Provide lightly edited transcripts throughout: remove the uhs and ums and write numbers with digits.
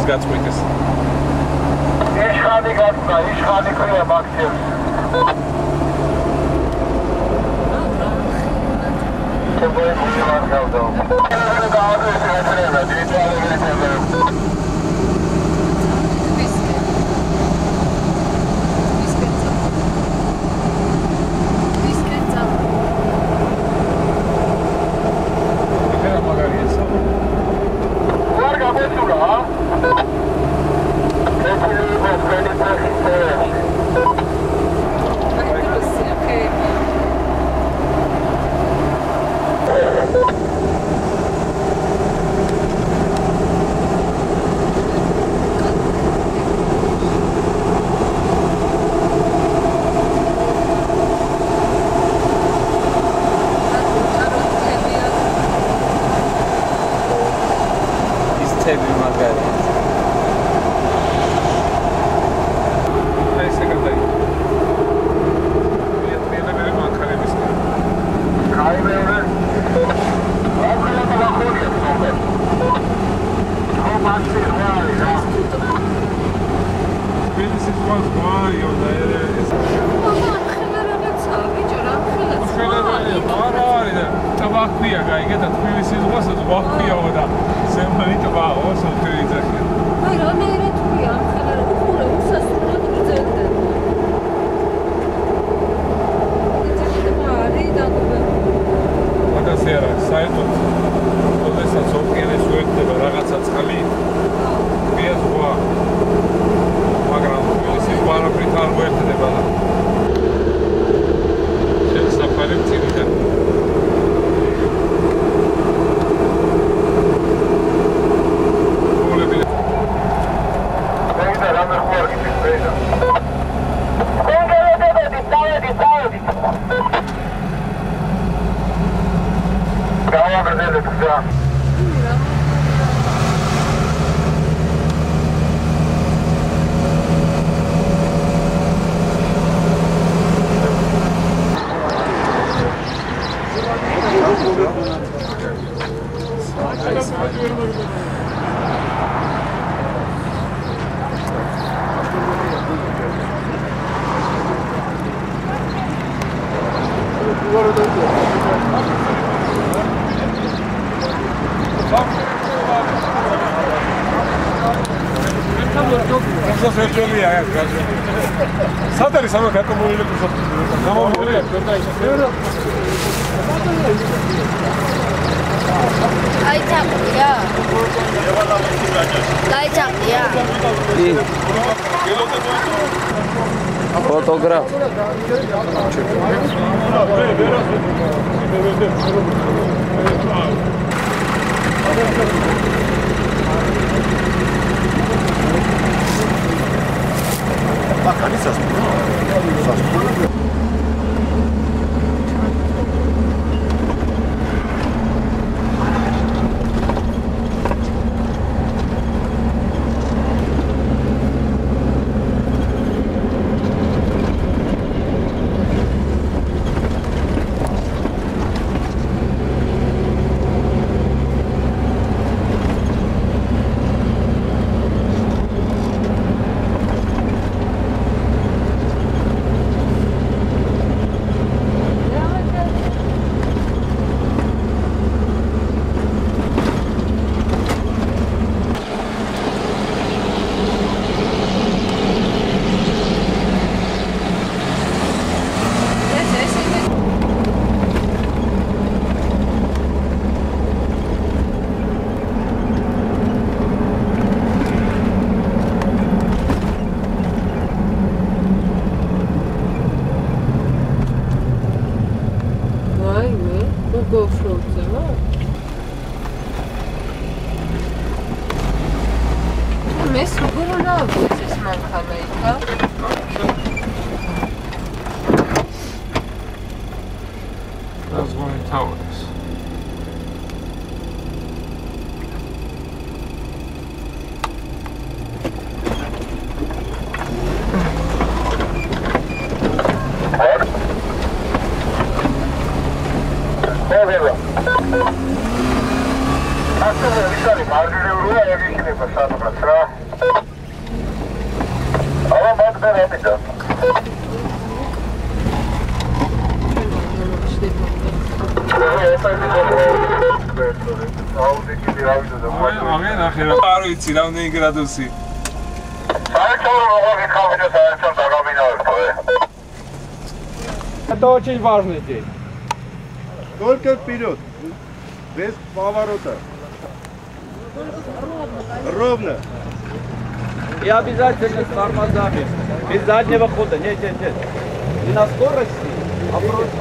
გაწყვიტეს. იშხანი გაწყვიტა, იშხანი ქვია მაქციებს. ჩებოი მუზიმას გავდო. გააღვიძე ეტრება, დიჯიტალური ეტრება. Satari sama kayak komunikasi pusat. Kamu boleh? Lajak dia. Lajak dia. Fotograf. Makan ini sas. თავის. არ ვიცი რამდენი გრადუსი. Это очень важный день. Только вперед, без поворота. Ровно. И обязательно с тормозами. Без заднего хода. Нет. Не на скорости, а просто.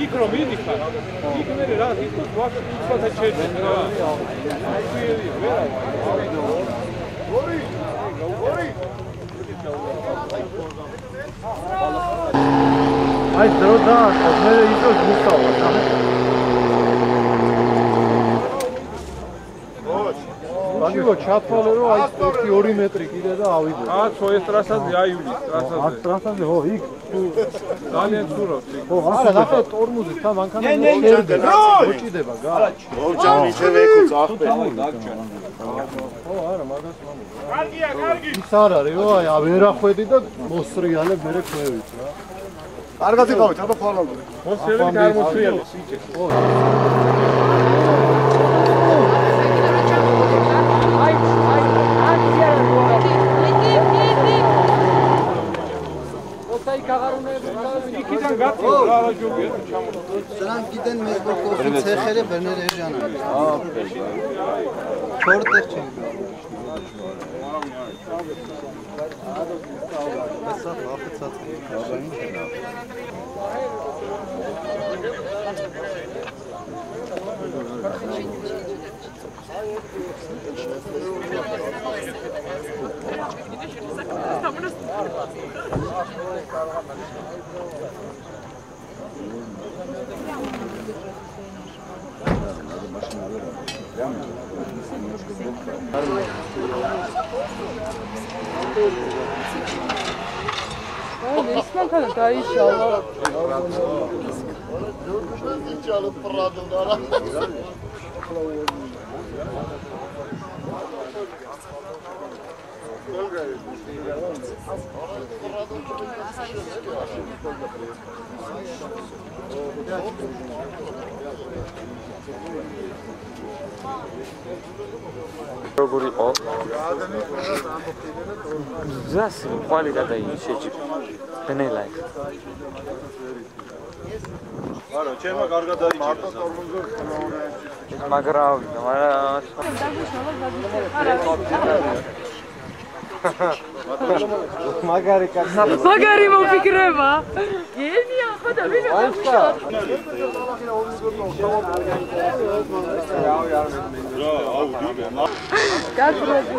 Micro mini fare. Micro nelle rate, il tuo cosa c'è? Ai, droga, me isto gustavo. Ბანჯო ჩათვალე რომ აი 1-2 მეტრი კიდე და ავიდე. ხო ეს ტრასაზე აივლის, ტრასაზე. ტრასაზე ხო, იქ ძალიან ცურავს იქ. ხო, არა, ნახე ტორმუზით თან მანქანა შეიძლება. მოჭიდება, გააჩ. ორჯანი შევეკუც ახლა. ხო, არა, მაგას მომო. კარგი. ის არ არის, ო, აი, ვერახვედი და მოსრიალებ მერე ქვევით რა. კარგად იყავით, აბა ფალავდი. მოსრიალებ გამოსრიალებ სიჭეს. ხო. იქიდან გაწევ რა ჯობია ჩამოწევ. Սրանք գիտեն մեր կողքի ցեխերը բերներ Էրժանը։ Որտեղ չեն գա։ Հեսա վախեցած է։ როგორ იყო? გზას ყვალი გადაიჭი. ბნელა. არა, ჩემმა კარგად დაიჭირა. მაგრამ მაგარი მოფიქრება. გენია ხო და ვინ რა, აუდი. გაგროდი.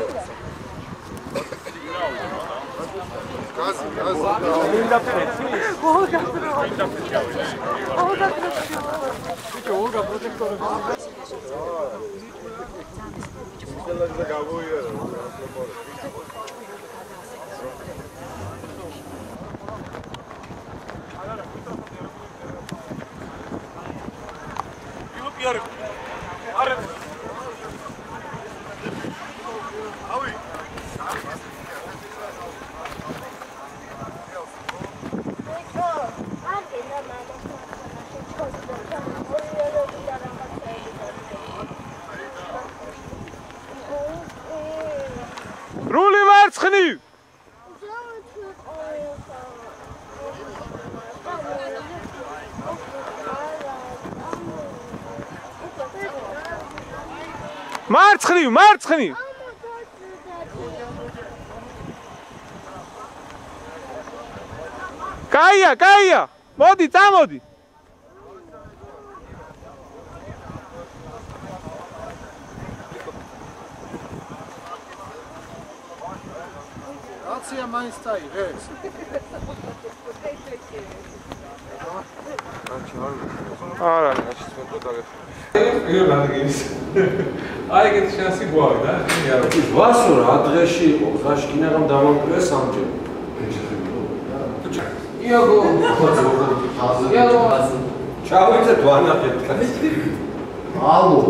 რული მარცხნივ მარცხნივ კაია მოდი წამოდი აცია მაინც წაიღეს არა აი ეგეთი შანსი გვაქვს და ვასო რა დღეში იყო დღეში კინაღამ დამამკვირვეს სამჯერ იაგო ჩავიწეთ ვანახეთ ალო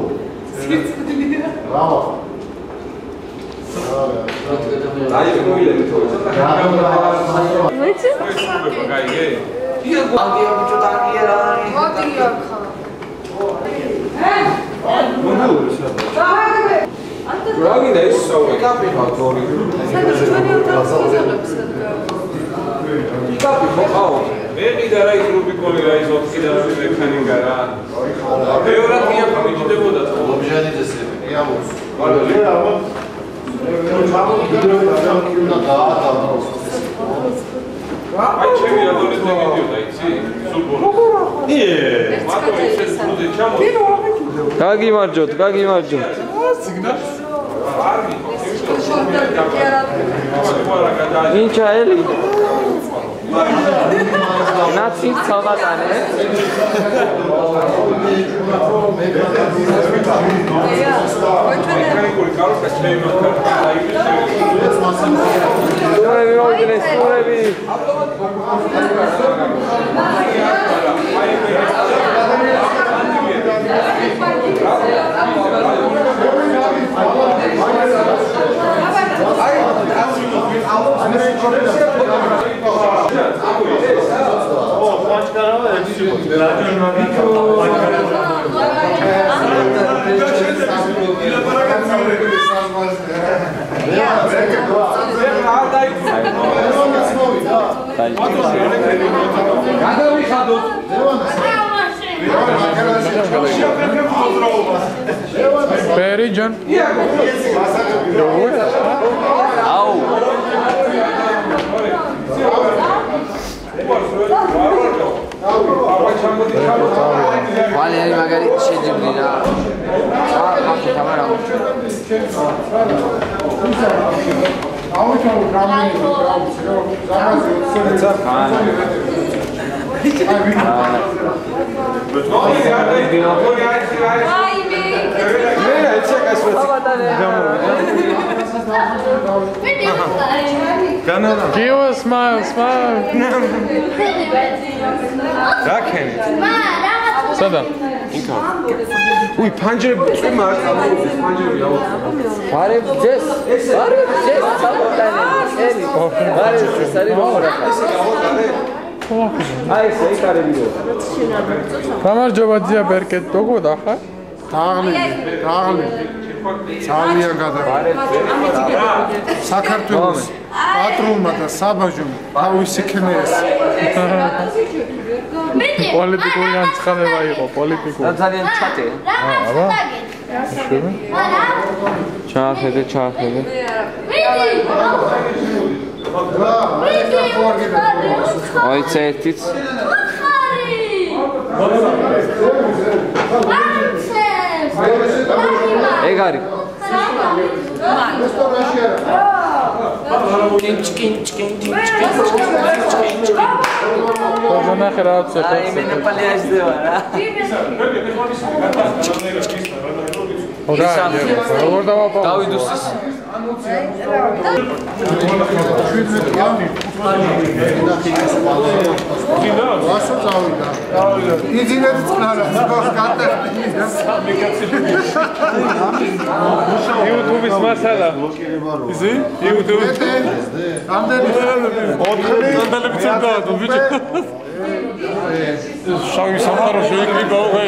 რავა აი მოილეთ ვიცი? გაიგე იაგო აგია ბიჭო დაგიერა მოდი ახლა. რა გინდა ის საუბარი კაპიტა თორი სადაც ჩვენი ოთახს კაპი მოყავ მე ყიდა რა ის რუბიკონი რა ის ოფსი და მექანიკა რა ბევრად მიაყიდებოდა ობჟანიძეს იამოს აი ჩემი რადონით მიდიოდა იცი სულ ბოლოს მარტო ისეთ პროდე ჩამოდი გაგიმარჯოთ ინჩა ელი ნაცი ცალბატანე მექანიკური კაროსა შეიმოქმედა სურები მოვიდეს სურები Perijan. აუ ვალი არის მაგარი შეჯიბრი რა. ახლა თამარა Give a smile, smile. Rakeni. Sada. Uy, panjere წვიმა არ წამოდის, panjere ავო. Vareb jess, sabotane. Eni. Vareb jess, ari mokhora. Ai, sei karibio. გამარჯობა ძია ბერკეთ, როგორ ახლა? დაღლილი. ძალიან გადავა. საქართველოს პატრონმა და საბაჟომ თავისი ქნეს. პოლიტიკური განცხადება იყო, პოლიტიკური. ძალიან ჩატე. აბა. ჩაახედე. ოიც ერთიც. ეგარი. ნახე რა აქვს ახლა. აი მე ნეპალი ასდება რა. როგორ დავაპარო? დავიდუსის. ვასო წავიდა. იძინეთ წყნარა, YouTube-ის მასალა. ისი? YouTube. ამდენი ანდალები წავდა, ბიჭო. შავი სამყარო შეიქმნება უკვე.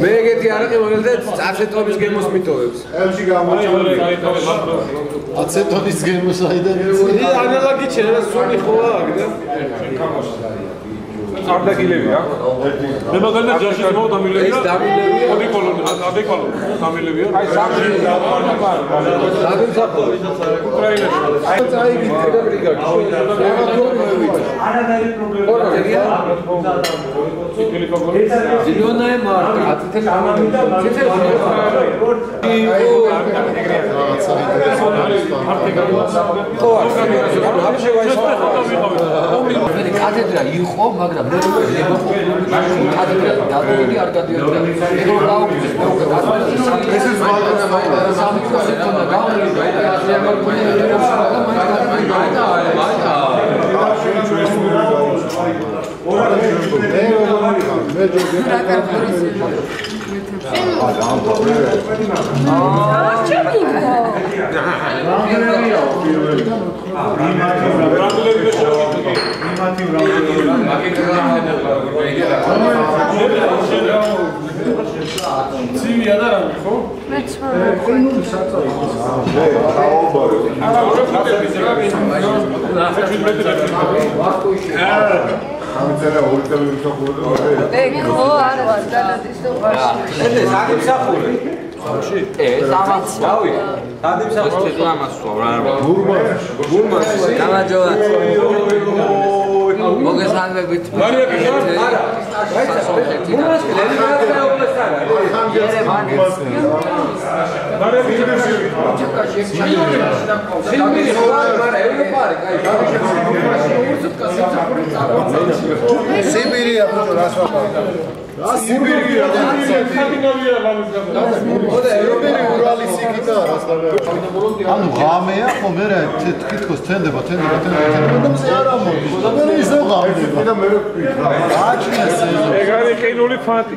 მე ეგეთი არ აყი რომელზეც აცეტონის გემოს მიტოვებს. ელში გამოჩვენე. აცეტონის გემოს აიდან. ანალოგი შეიძლება სული ხოა აგდა. არდაგილებია. მე მაგალითად ჯაში მოვდამილები. ეს დამილებია. ოდი კოლონი, აბე კოლონი. დამილებია. აი სამი დაგემსახურე. უკრაინაში. აი წაიგი ბრიგადი. არანაირი პრობლემა. ზილიონაე მარკა. ათეთე კათედრა იყო, მაგრამ კათედრა დადებული არ გადიოდა. ეგ გაუგზის მეუღე კათედრა. ეს ის სამი კონსტიტუცია გაუგზავნა. ასე ამარ ცივია და რა ხო? მეც ეგ ხო არ ვარ დანადის უყარში. ეს აგიმსახურე. ეს ამას დავი. აგიმსახურე ამას რა. გურმანს. გამარჯობა. მოგესალმებით. მარია არა. გურმანს ლენინგრადის არა. ერევანი. მარია ფილმი ხო არა, ევროპარი, კაი. სიბირია ბიჭო რას ვაპარო? სიბირია და სკანდინავია ლამის გამო. სიბირი ურალის იქითა რას ვაპარო? ანუ ღამეა ხო მერე თითქოს თენდება და მზე არ ამოდის. და მე ისე ღამდება. და მე ვფიქრ. აჩნეს ეს. ეგ არის ყინული ფანტი.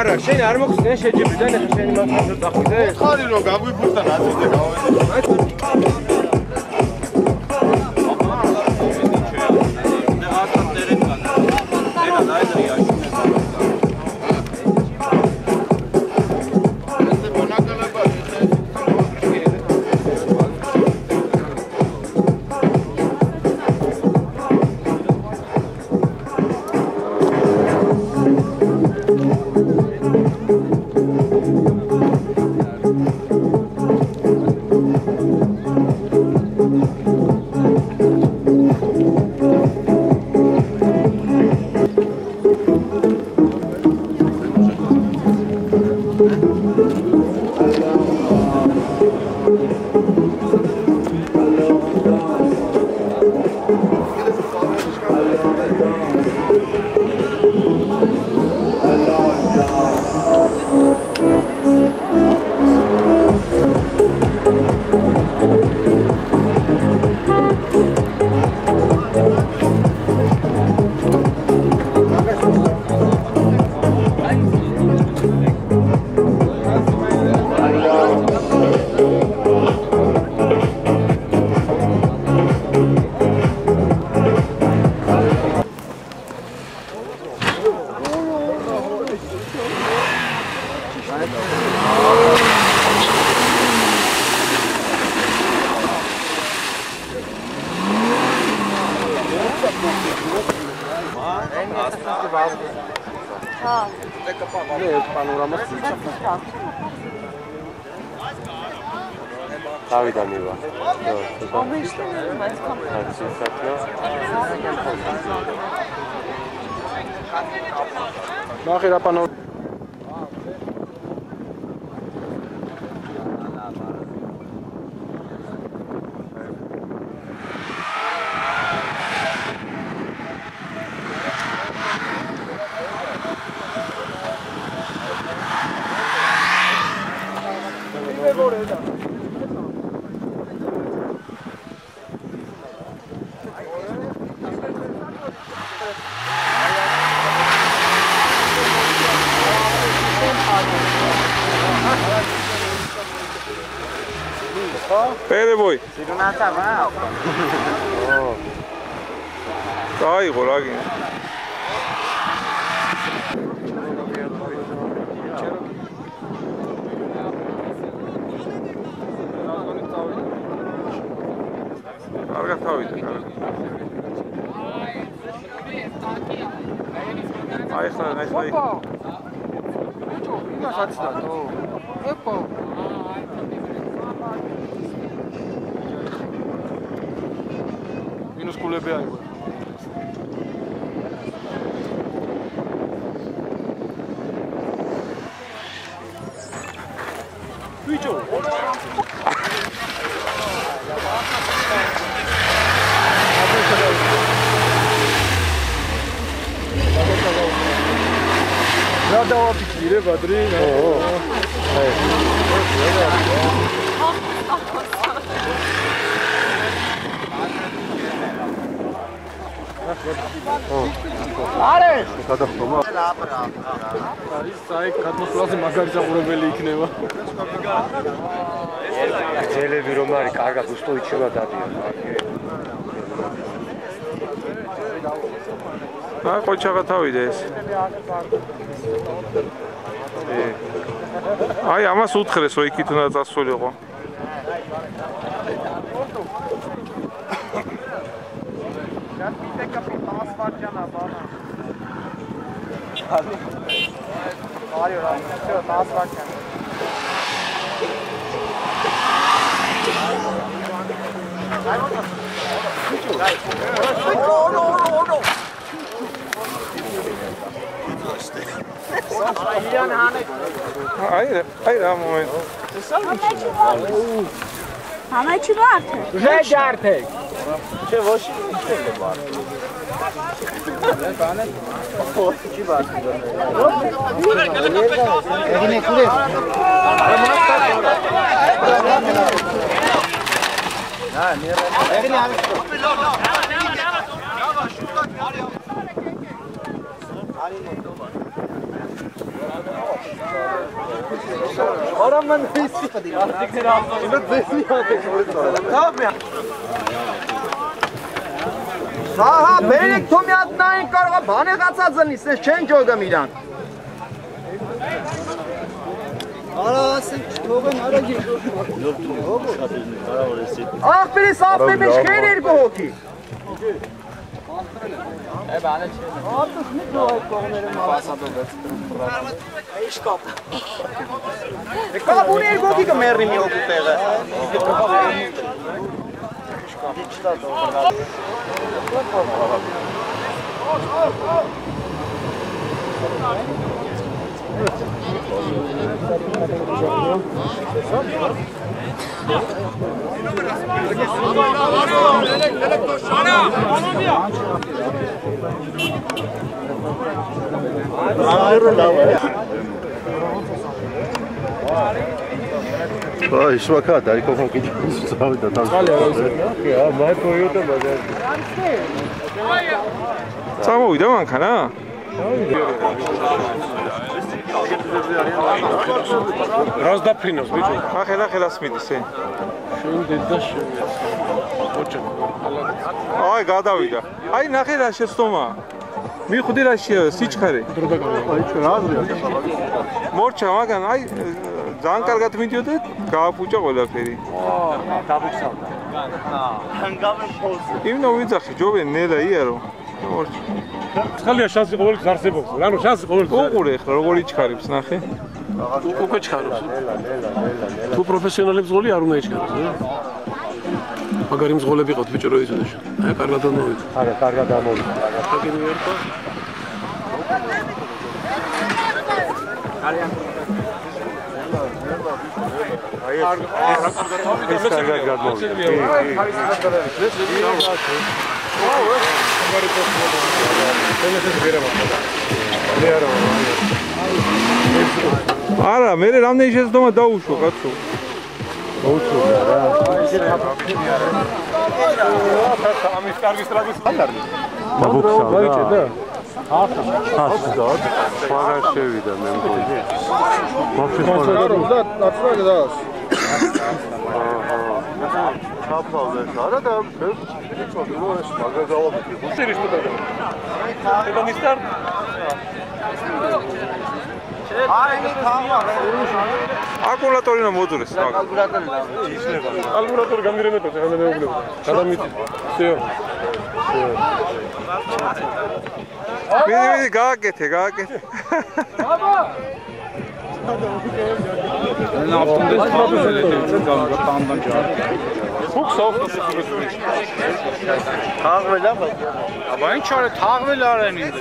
არა, შენ არ მოხსნიან შეჯიბრიდან, ეხლა შენი მასწავლებელი დახვიდე. ხარი რომ გაგვიფურთა ნაწილზე გავედი. დავიდან ივა. ნახე რა პანო Pere boy. Si non ha va. Oh. Dai, golagi. Arga tavide. Ay, xana, xay. Ima xatsa. Epo. Minus kulebe aigua. Bicho. რა დავაფიქრე ბადრი? არე გადახტომა არის საი გადმოსვლაზე მაგარი საყურებელი იქნება ძელები რომ არის კარგად უსტოიჩება დადიან ყოჩაღა თავიდე ეს აი ამას უთხრესო იქით უნდა წასულიყო Gracias. Ai რა მომენტ. Համաչի բարդ է։ Ուժե ջարդեք։ Չէ ոչ չէ բարդ։ Բանը փոքրի բարդ։ Եղին եք ուր։ Նա ները։ Եղին արի։ Oranın neyse. Artıkları aldım. İmret besini aldık. Tamam ya. Saha belik tomyatnayın karga bane kaçacaksın siz çen joga miran. Ara sen çoğun ara gir. Yok. Ara orası. Ah biri saf demiş gelir bu ki. Bana artık ne doğru konuların mağazada İşkap. Eka bu ne ilgi ki mermi yok tega. Ay, şvaka, dar kofan ki zavida tam. Ya, mai Toyota bazar. Წამოვიდა მანქანა? რას დაფრინავს ბიჭო? ახლა მიდის. შენ დედა აი გადავიდა. აი ნახე რა შეცდომა. მიხვდი რა სიჩქარე. აი ჩვენ რა აზრია? მორჩა მაგან აი ძალიან კარგად მიდიოდა გააფუჭა ყველაფერი. დაბუქსავდა. იმნო ვიძახი ჯობენ ნელა იარო. მორჩა. ხალია შანსი ყოველთვის არსებობს. ანუ შანსი ყოველთვის. უყურე ახლა როგორ იჩქარებს ნახე. უკვე ჩქარობს. თუ პროფესიონალებს გოლი არ უნდა იჩქაროს, რა? მაგარი მძღოლები ყავთ ბიჭო რო იცოდე. აი კარგად ამოვიდა. არა, კარგად ამოვიდა. აგინი ერთხა. აი ეს კარგად არა, მე რამდენი შეცდომა დაუშვა კაცო. დაუშვა რა. ამის კარგი სტრაგვის ხანდარი. დაბუქსავდა. ახლა სხვა შევიდა მე მგონი. და ნაცვლად ჩაფავდეს არა და ვიცოდი რომ ეს მაგა გავაკეთე. უსირის თუ და. ეხლა მისტარ აკუმულატორი რომ მოძურეს. კალკულატორი გამირემეთოს ახლა მე მეუბნება. გადამიწი. всё. მიდი გააკეთე. ბაბა În avtundez pamele de pamdan jar. თაღველა ბაჭი. აბა ինչ არა თაღველი არ ენინდე.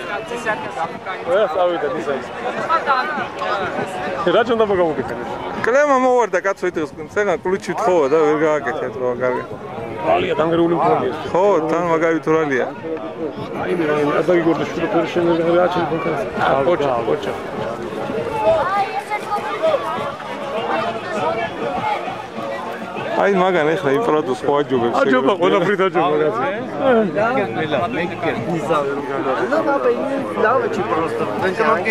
ყველა წავიდა ისაა. რა ჩონდა მოგამოგეკეთე. კლემა მოვარდა კაცო იტყვის წენა კლუჩი თხოვა და ვერ გააკეთე თქო კარგი. ალია დანგრეული მქონია. ხო, თან მაგარი თურალია. აი მე ადაგი გორდა შურო პერშენ რა ჩენ კონკრეტ. ოჩა. აი მაგან ახლა იმპერატორს ხო აჯობებს. აჯობა ყველაფრით აჯობა კაცი.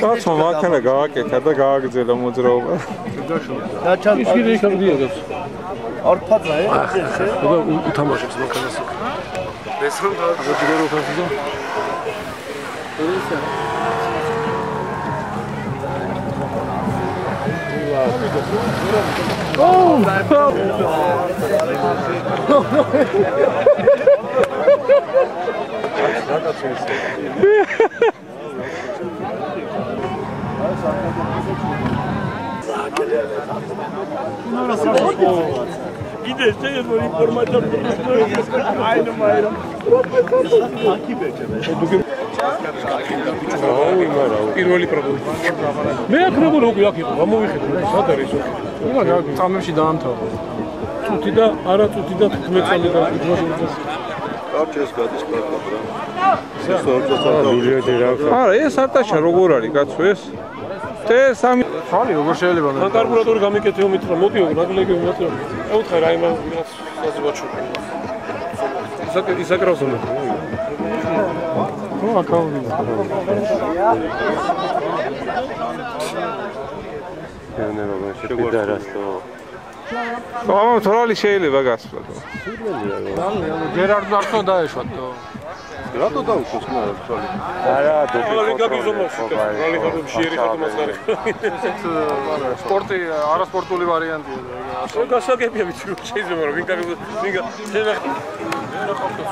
კაცო მანქანა გააკეთა და გააგრძელა მოძრაობა. და ჩან ისკირი იქამდიოდებს. ორფაძა და უთამაშებს მანქანას. ეს რომ გააჯგერო ხასიზო. პირველი პროდუქტი. მე აქნებო როგორ აქ იყო, გამოვიხედე, სად არის ის? წამებში დაამთავრა. წუთი და არა წუთი და 15 წელი დაიწყო. კარჩეს გადის კარტა. არა, ეს არტაშა როგორ არის, კაცო ეს? Te3 ხალი როგორ შეიძლება მე კარბურატორი გამიკეთეო მითხრა მოდიო ნაგლეგი მეთქე ევთხე რა იმას ვიღაც საზღვაჩო ისაკრავს მე ხო აკაუნტი ენა როგორ შეიძლება რასტო ამ თორალი შეიძლება გასვლა ჯერარდ ნარტო დაეშვათო რატო დაუშვეს რა თვალი არა დოქტორი გაგიზომავში რალი ხატებში ერიხათ მასარი სპორტი არასპორტული ვარიანტია ასე გასაგებია ვიცი რომ შეიძლება რომ ვინკა შეიძლება რა ხავთოს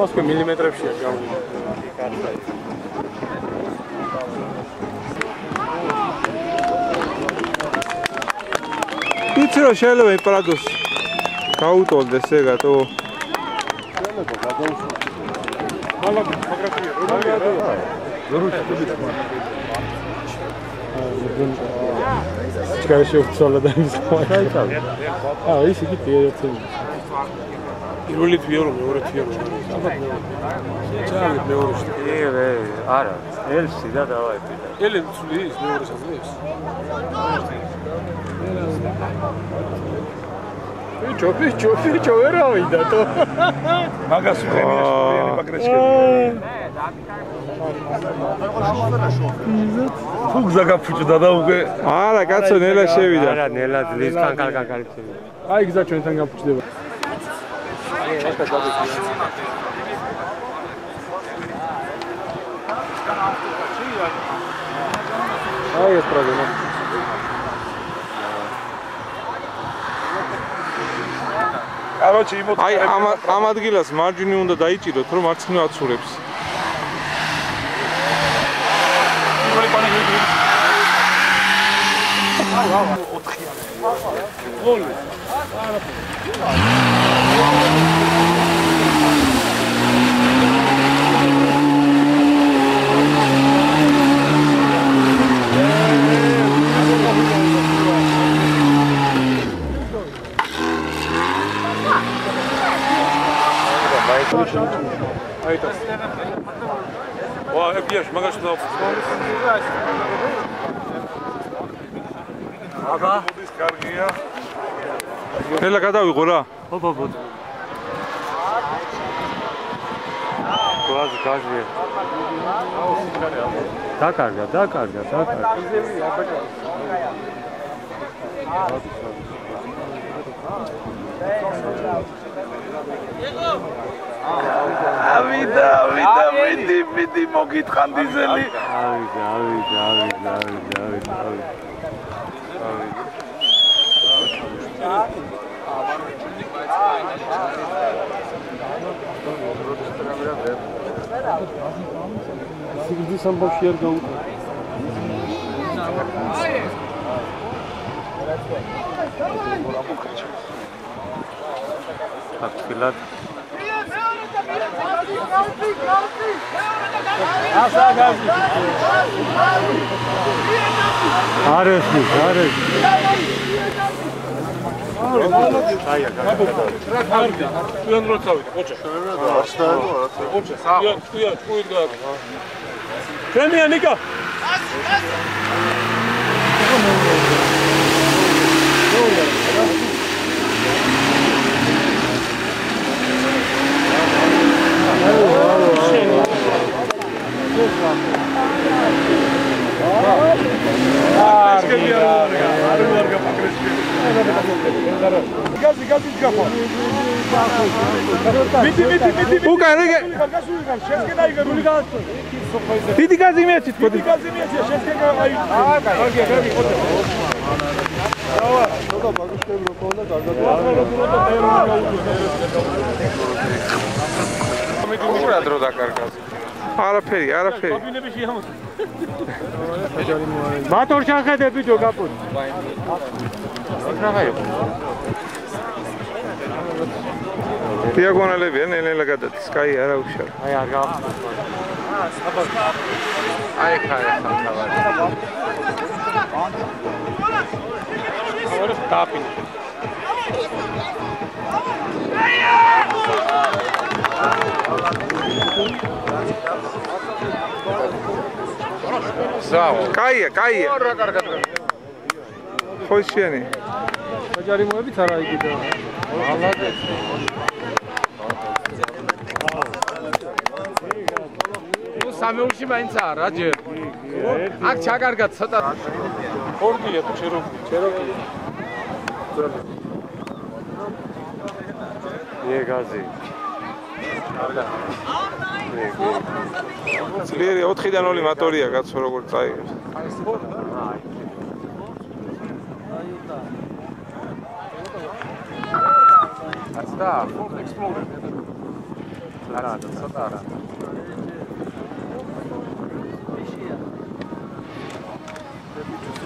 ამას მე მილიმეტრებშია გავული. იცი რომ შეიძლება იმპერატორს გაუტოლდეს ეგათო. შეიძლება გადაუსვო. მალაგ ფოტოგრაფია ჩქარში უცხოლა და ის ხაიტავი. ის იგი თეატრი. პირველი თვია რომ მეორე თვია რომ ჩავით მეორე შტი. არა, ელსი და დავაეპიდა. ელი ცulis მეორე საზღვის. Picho era vida to. მაგას პრემიერში ბაგრეჩკი. თუ გზა გაფუჭდა და უკვე არა კაცო ნელა შევიდა. არა ნელა ძლივს კანკალი შევიდა. აი გზა ჩვენთან გაფუჭდება. აი ეს პრობლემა. короче იმოთ აი ამ ადგილას მარჯვნივ უნდა დაიჭიროთ რომ მარცხნივ აცურებს. პირველი პანიკი. აა 4-იანი. გოლი. აიტას. ვა, ებიაშ, მაგას და აბა, მოდის კარგია. ნელა გადავიღო რა. ოპა. გვაზ გაჟია. დაკარგა. ავიდა, მიდი მოგიტყან დიზელი. ავიდა. სიგრძის ამბავში არ გაუწევ. აფილად არის Ჩვენ რო წავიდე, ყოჩა. ყოჩა, სტუია, ყუით გააკ. ჩვენია ნიკა. დიდი გაზი მიეცით, დიდი გაზი მიეცით, შედგება აი. რა დრო დაკარგავს. არაფერი. კაბინებში ამოწ. მათორ ჩახედები ჯო გაპოთ. დიაგონალები ნელ-ნელა გადადის, კაი არა უშავ. აი არ გავა. აი ხარ ხარ. ახლა დაფინ. ზაო, კაია. რა კარგად. ხოშიანი. ჯარიმოებიც არა იგიდა. ალაგეთ. სამეულში მაინც არა ჯერ. აქ ჩაკარგა ცოტა. ორგია თუ ჩეროკი. ეგაზი. ძლიერი 4-დან 0 მატორია კაცო როგორ წაიღებს. ასდა, full exploded. არა, ცოტა არა.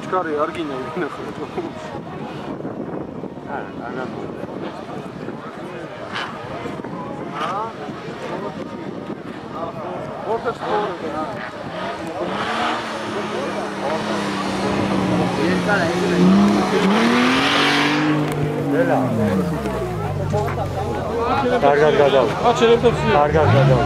ჩქარი არ გინდა ნახე. არა. What exploded? კარგად გადავა. კარგად გადავა.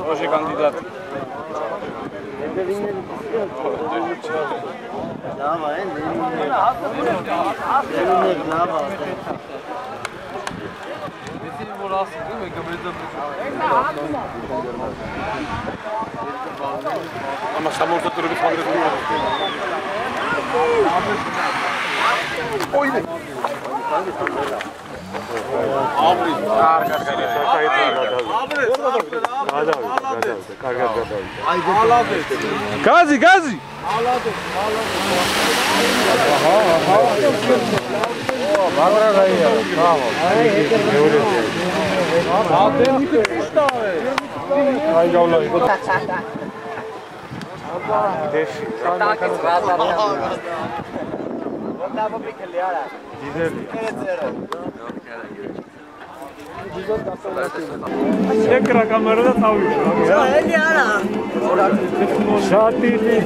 Hoje candidato. Ama samurtatları bir fagret oluyor. Oydu. Abi. Gazi. Ekra kamerada tavşan. Eli ara. Şatili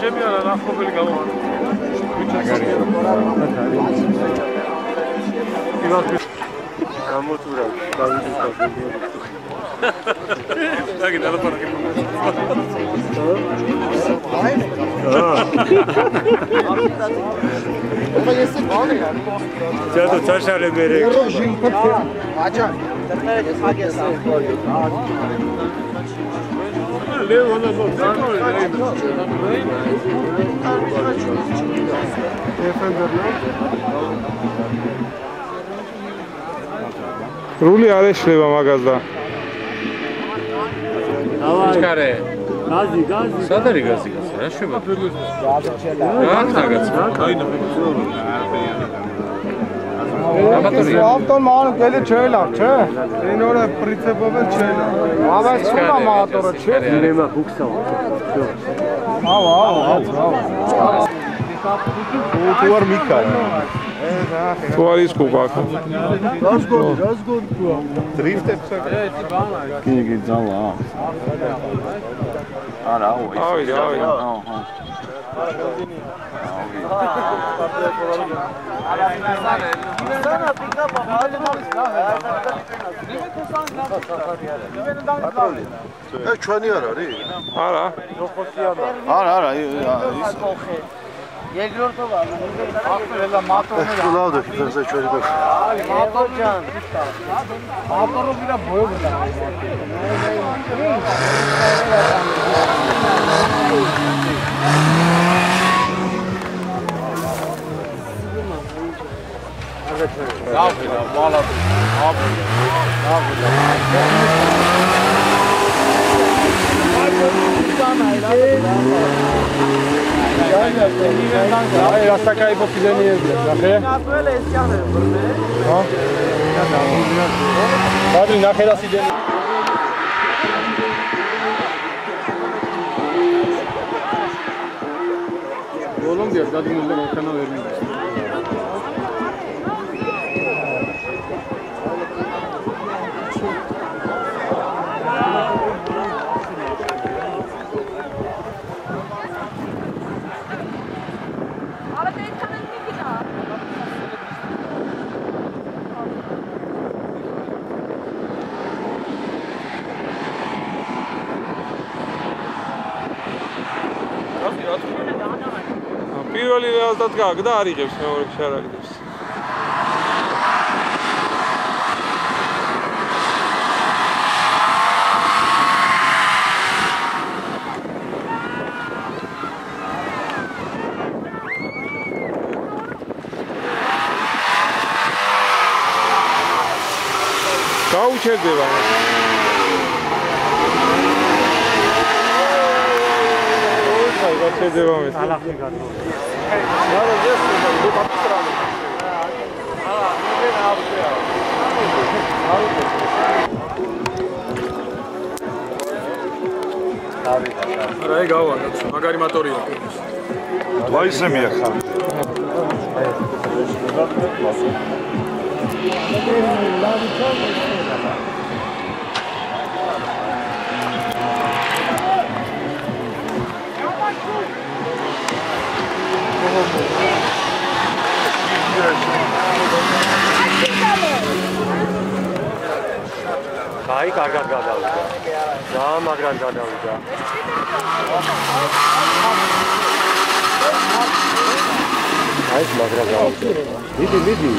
Cemiyana rafobeli gavan. გამოწურა დაგი დალაპარაკე ჯადო ჩაშარე მერე აჯა ლევონა რული არ ეშლება მაგას და ჩქარე გაზი სად არის გაზი რა შევა რა ხაგაც აინა ავტონ მან გელი ჩელა, ჩე. ინორე პრინციპობენ ჩელა. აბა სულა მატორა ჩე. ნემა ბუქსა. ავა. თუ არ მიქარ. თუ არის კუბაკა. რაზგოდ. დრიფტებს კი ძალა. არა, ავიდე. ჩვენი არ არის? არა. არა, ის երկրորդով ելա մատորը լավ է, ֆերզա չորի դուք։ մատոր ջան։ մատորը իրա բոյով է։ Լավ է, մալա։ Ai, asta ca ai popilenie, nahe? Ha? Badri, nahe la sidenie. Colombia, Badri, nu le canal vermelho. პირველი რეალურად გაგდა არიღებს მეორეში არ არიღებს გაუჩერდება გაჩერდება მე ალახი გადრო რა გავა მაგარი მოტორია დვაისე მიახარ აი კარგად გადავიდა. ძალიან მაგრად გადავიდა. აი მაგრად გადავიდა. მიდი.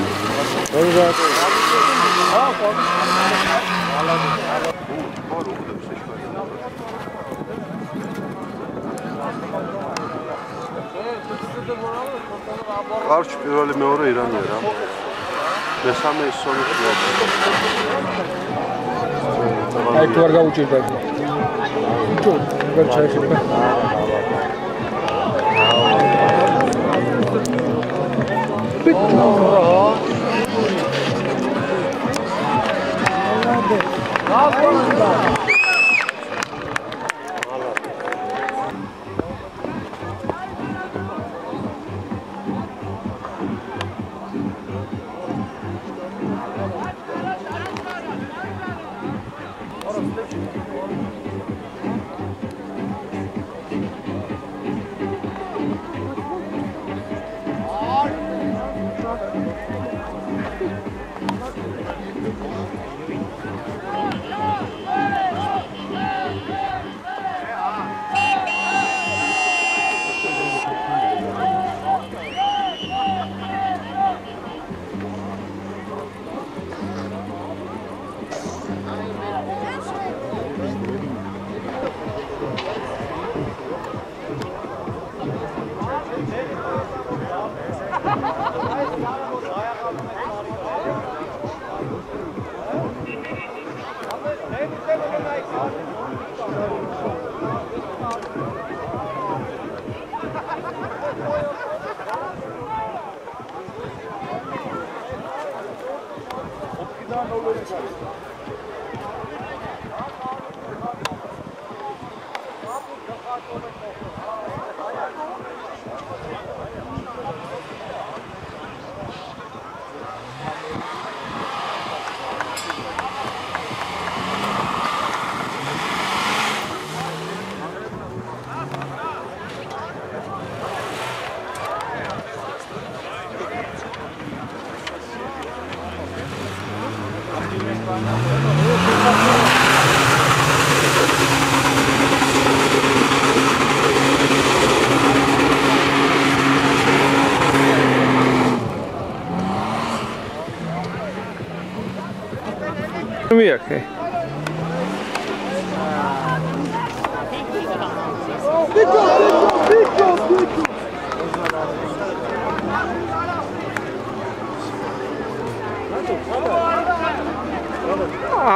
კარჩ პირველი მეორე ირანია რა. მესამე ისონია. Ai tu ar gauchirda. Tu gar chaikhiba. Okay.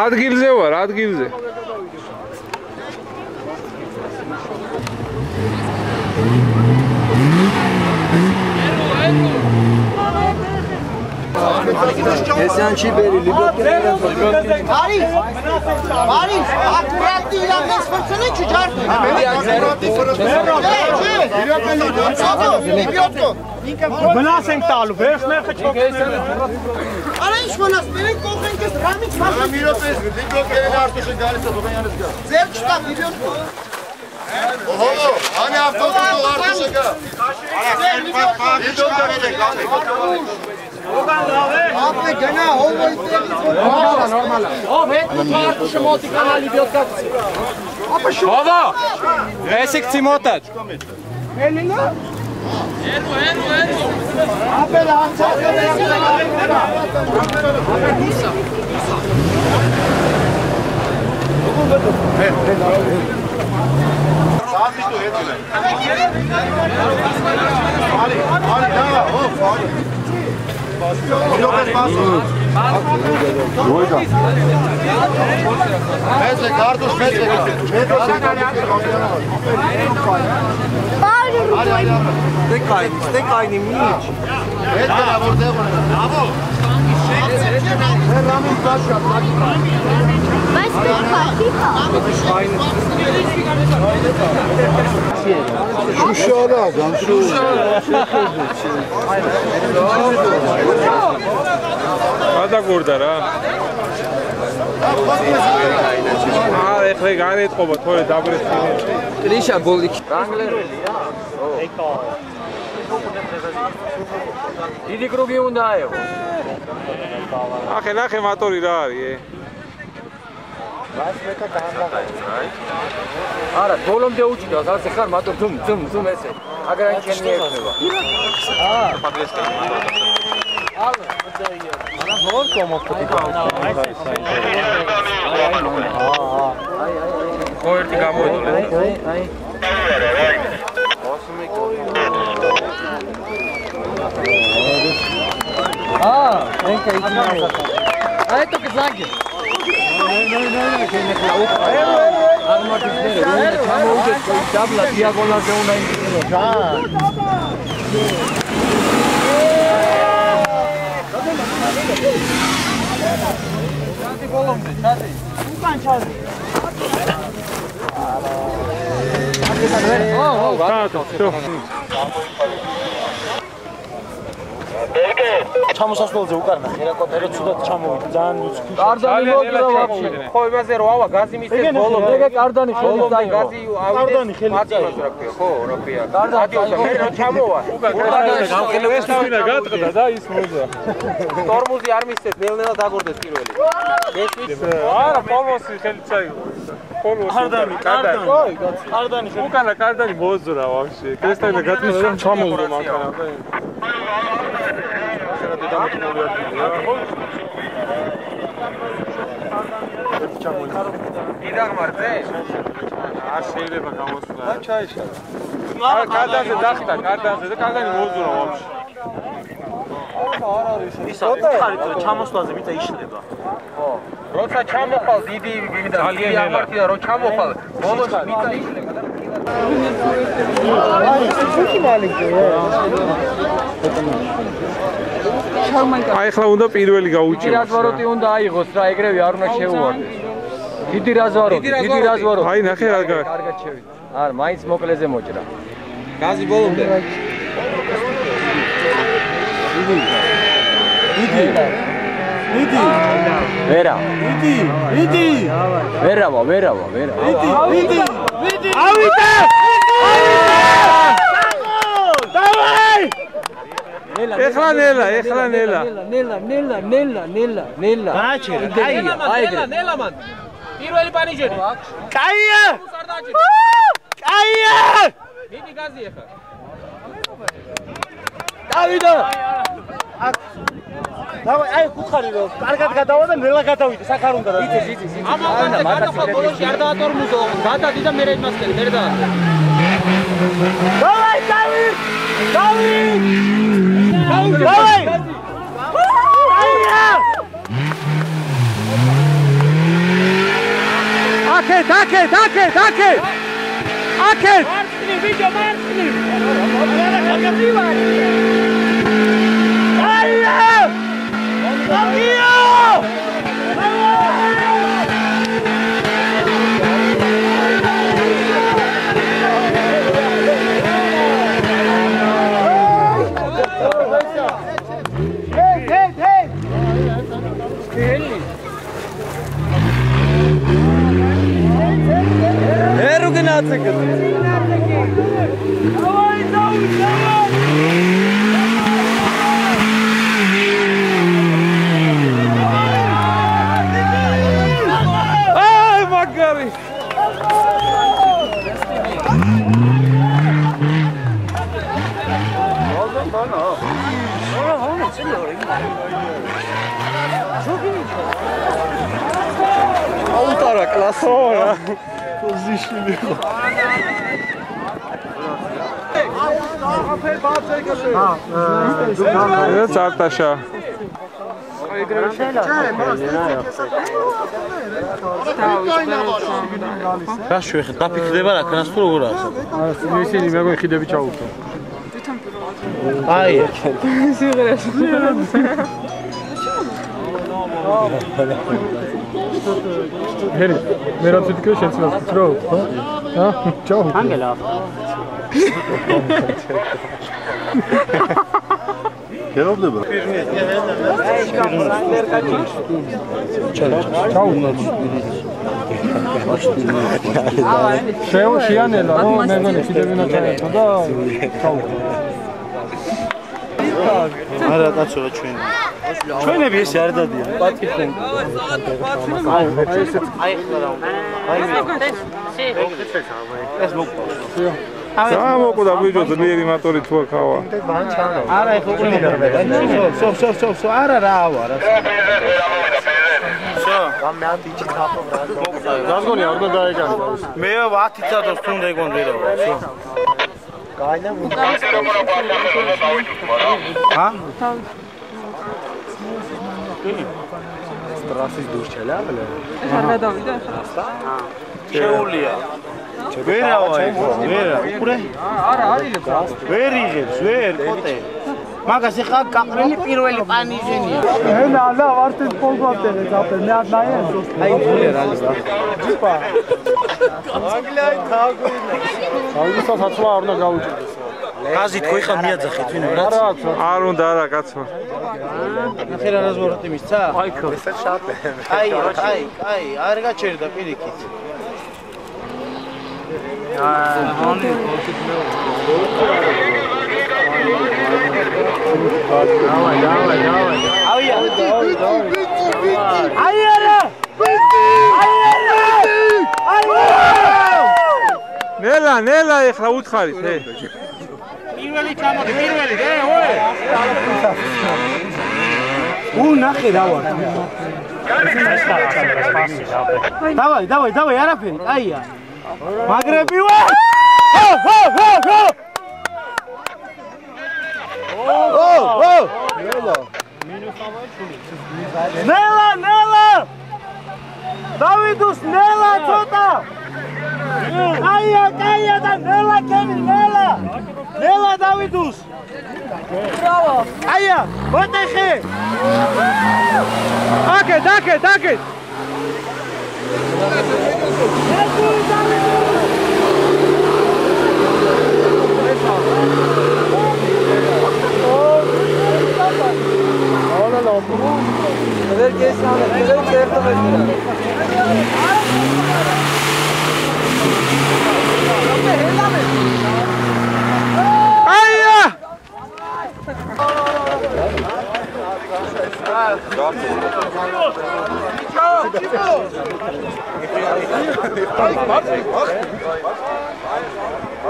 ადგილზე ვარ, ადგილზე. ესანჩი ბერი ლიბოთი არის აკრატი რამეს ფერცელი ჩიჩარტი ბლასენ ტალუ ვერს მერხე ჩოკესა არა ის მონას მე კოხენკეს რამიც მაგა მიროპეს ლიბოთი არტუშე გალისა დოგიანეს გა ზერჩტა ლიბოთი ოჰო ანა ავტობუსო არტუშე გა არა Apne gana ovo normala normala. O vetno partu shmoti kanali biotkats. Apa shu? Ova. Resekci motač. Elina? Ero. Apela ansa. Meze kartuş meze. Tek aynı miç. Meze la vorde bunu. Bravo. Ramin başka. Şuşara, şu. Ada gorda ra. ეხლა განეთყობა თორე დაბრესტინე. ტრიშა ბოლიკი. რანგლერელია? ო. დიდი კრუგი უნდა აეღო. ახე ნახე მატორი რა არის? ვასმეკა დაამბაღაი. არა, ბოლომდე უჭიდავს, ასე ხარ მატორ ძუმ ესე. აგრან ჩენი ექნება. აა, პადრესკა. ალა, დაია. არა, ბოლოს კომოფტი გავა. აი. ყოველთი გამოედო. აი. აა, ენკა იძნა. აი, თუ გზაგე. Dabla diagonalde una ჩამოსასვლელზე უკარნა ჰერაკოპტერო ცუდად ჩამოვიდა ძალიან უცხო კარდანი მოდრა ვაფშე ხო იმაზე რო ავა გაზი მისცეს ბოლო ეგ კარდანი ხელი დაიღო კარდანი ხელი დაიღო ხო როქია კარდანი მე რო ჩამოვა გამხელებს თვითონ გატყდა და ის მოძა ტორმუზი არ მისცეს ნელ-ნელა დაგორდეს პირველი გესმის არა პოლოსი ხელი წაიღო კარდანი ხელი უკანა კარდანი მოძრა ვაფშე კრესტაინა გატყდა ჩამოვიდა მანქანა იდაღმარზე? არ შეიძლება გამოსვლა. რა ჩაიშალა? კარდანზე დახტა, კარდანზე და კარდანი მოძურა ვაფშე. არ არის ისა ხარით რომ ჩამოსვლაზე მიწა იშლება. ხო. როცა ჩამოყალ დიდი ვიდა ამარტია რომ ჩამოყალ ბოლოს მიწა იშლება და აი, სულ მალიქია. აი ხლა უნდა პირველი გაუჭიროს. პირადვაროტი უნდა აიღოს რა ეგრევე არ უნდა შეუვარდეს. დიდი რაზვარო. აი ნახე რა გაქვს. კარგად შევიდა. არა, მაინც მოკლეზე მოჭრა. გაზი ბოლომდე. Idi. Vera. Idi. Vera. Idi. Avita! Davai! ეხლა ნელა. ნელა. გააჩერე. ნელა მან. პირველი პანიჟერი. კაია! მიდი გაზი ახლა. დავიდო! დავაი, აი ხუთხარი რომ კარგად გადავა და ნელა გადავიდე, საქარ უნდა და. იცი. ამან გადახვა ბოლოში არ დაატორმუზო. გადადი და მე რა იმასკერი, მე და. დავაი! აკეთ! მარცხნივ, ვიდეო მარცხნივ! Autara klasora. Position. ეს არტაშა. რა შეხე დაფიქრდება რა ქნას თუ როგორ არის? არა, ისინი მე მეხიდები ჩაუხო. აი, სიგრეს. ჰერი, მე რა თვითონ შეცვლას ვთქრო? ჰა? ჩაუ. ანგელა. გეუბნება. შეუ შიანელა, რომ მე მგონი ხიდებინა ჩაერთო და ჩაუ. არა, კაცო ჩვენ. ჩვენები ესე არ დადიან. პატკისენ. აი ესე. აი ხარა. აი ეს მოყავს. სამოკუდა ბიჭო ძლიერი მატორი თუ ახავა. არა ეხლა უკვე სო არა რავა რა. სო გამე ატიჩი ხაფო რა. გასგონი არ უნდა დაეგანო. მე 10 წადოს თუ უნდა ეგონდე რა. სო. გაინა ჰა? სტრასის დუშჩელა ბლე. არ გადავიდა ახლა. შეულია. ვერავა ვერა უყურე? არა არიღებს. ვერ იღებს, ვერ პოტე. მაგას ეხა გაყრილი პირველი პანიჟენია. ენა და ვარტის პოლგვატերը დაფე მე არ ნაიენ. აი ფულე რა არის. ჯიპა. აგლაი თაგვინა. აუგუსტოს აცვა არ უნდა გაუჭირდეს. გაზი თქვი ხა მიაძახეთ ვინ რა? არ უნდა არა კაცო. ნახე რა რაზმოროტი მისცა? აი ხო. ეს შაპე. აი, არ გაჩერდა პირიქით. ნელა ეხლა უთხარით ე პირველი ჩამოდი პირველი ოე ნახე რა ვარ დავაი არაფერი აია მაგრები ვარ ნელა დავიდუს ნელა ცოტა აია და ნელა კენი ნელა დავიდუს ბრავო აია ვატეხე აკეთ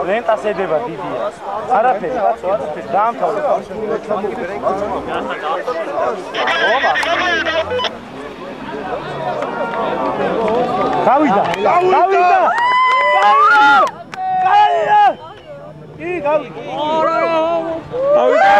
Lenta sedeba დიდია. არაფერი, კაცო, არაფერი. დაამთავრე. გავიდა. გავიდა. გავიდა. კი, გავიდა. გავიდა.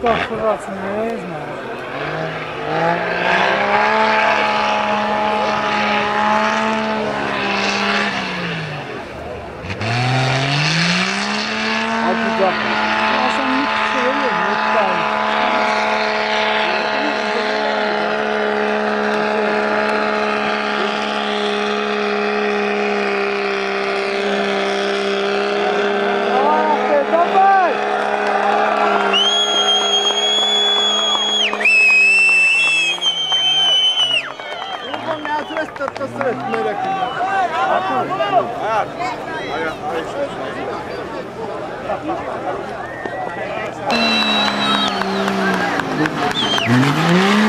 Корпорация не знаю. Thank you.